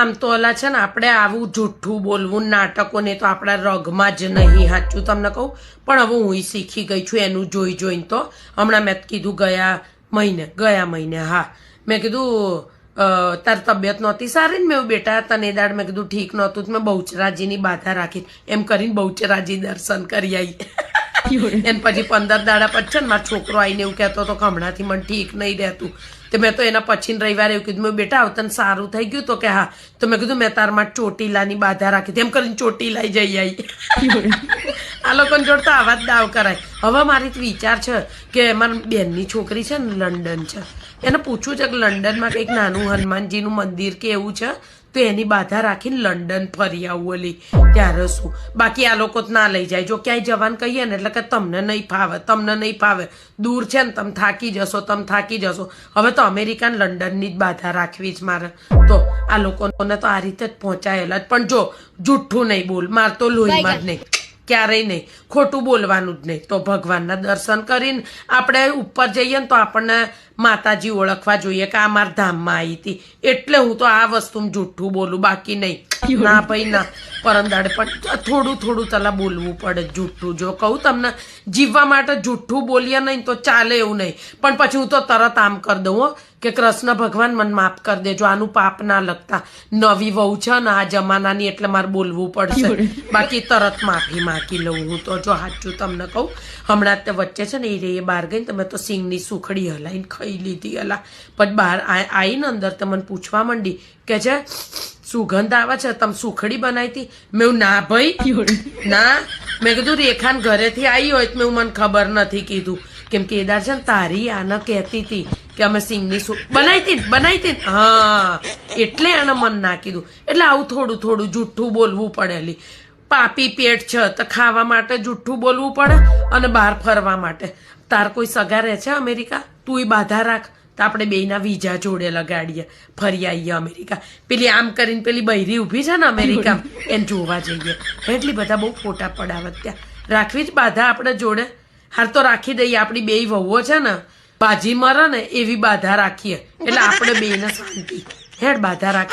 આમ તો ઓલા છે ને આપણે આવું જૂઠું બોલવું નાટકો ને તો આપણા રગમાં જ નહીં, સાચું તમને કહું. પણ હવે હું શીખી ગઈ છું એનું જોઈ જોઈને. તો હમણાં મેં કીધું ગયા મહિને હા મેં કીધું તારી તબિયત નહોતી સારી ને, મેં બેટા તને દાડ મેં કીધું ઠીક નહોતું, મેં બહુચરાજીની બાધા રાખી એમ કરીને બહુચરાજી દર્શન કરી આવી. એને પછી 15 દાડા પછી છે ને મારો છોકરો આવીને એવું કહેતો હતો કે હમણાંથી મને ઠીક નહીં રહેતું. તો મેં તો એના પછી રવિવારે એવું કીધું, મેં બેટા હવે તને સારું થઈ ગયું? તો કે હા. તો મેં કીધું મેં તાર માટે ચોટીલાની બાધા રાખી એમ કરીને ચોટીલા જઈ આવી. આ લોકોને જોડતા આવા જ દાવ કરાય. હવે મારી વિચાર છે કે મારી બેનની છોકરી છે ને લંડન છે, એને પૂછવું છે કે લંડનમાં કંઈક નાનું હનુમાનજીનું મંદિર કે એવું છે તો એની બાધા રાખીને લંડન ફરી આવું ઓલી ત્યારે શું. બાકી આ લોકો ના લઈ જાય. જો ક્યાંય જવાનું કહીએ ને એટલે કે તમને નહીં ફાવે, દૂર છે ને તમે થાકી જશો. હવે તો અમેરિકા ને લંડનની જ બાધા રાખવી જ મારે. તો આ લોકોને તો આ રીતે જ પહોંચાયેલા જ. પણ જો જુઠ્ઠું નહીં બોલ, માર તો લોહીમાં જ નહીં, ક્યારેય નહીં, ખોટું બોલવાનું જ નહીં. તો ભગવાનના દર્શન કરીને આપણે ઉપર જઈએ ને તો આપણને માતાજી ઓળખવા જોઈએ કે આ મારા ધામમાં આવી હતી. એટલે હું તો આ વસ્તુ જુઠ્ઠું બોલું, બાકી નહીં. ના ભાઈ ના, પરમદાડે પણ થોડું તલા બોલવું પડે જુઠ્ઠું. જો કહું તમને, જીવવા માટે જુઠ્ઠું બોલીએ નહીં તો ચાલે એવું નહીં. પણ પછી હું તો તરત આમ કરી દઉં હો કે કૃષ્ણ ભગવાન મને માફ કરી દેજો, આનું પાપ ના લગતા. નવી વહુ છે ને આ જમાનાની એટલે મારે બોલવું પડશે, બાકી તરત માફી માગી લઉં હું તો. જો સાચું તમને કહું, હમણાં તે વચ્ચે છે ને એ બહાર ગઈ તમે તો સિંગની સુખડી હલાઈને ખાઈ લીધી હલા. પછી બહાર આવીને અંદર તો મને પૂછવા માંડી કે છે સુગંધ આવે છે, તમે સુખડી બનાવી હતી? મેં ના ભાઈ ના, મેં કીધું રેખાન ઘરેથી આવી હોય તો મેં મને ખબર નથી કીધું. કેમ કે એદાર છે ને તારી આને કહેતી હતી કે અમે સિંગની બનાવી હતી. હા એટલે એને મન ના કીધું. એટલે આવું થોડું જુઠ્ઠું બોલવું પડેલી. પાપી પેટ છે તો ખાવા માટે જુઠ્ઠું બોલવું પડે અને બહાર ફરવા માટે. તાર કોઈ સગા રહે છે અમેરિકા? તું બાધા રાખ તો આપણે બેયના વિઝા જોડે લગાડીએ, ફરી આવીએ અમેરિકા. પેલી આમ કરીને પેલી બૈરી ઊભી છે ને અમેરિકા, એને જોવા જઈએ. એટલી બધા બહુ ફોટા પડાવત ત્યાં. રાખવી જ બાધા આપણે જોડે. હાર તો રાખી દઈએ. આપણી બેય વહુઓ છે ને બાજી મરે ને એવી બાધા રાખીએ એટલે આપણે બેયને શાંતિ. હેડ બાધા રાખીએ.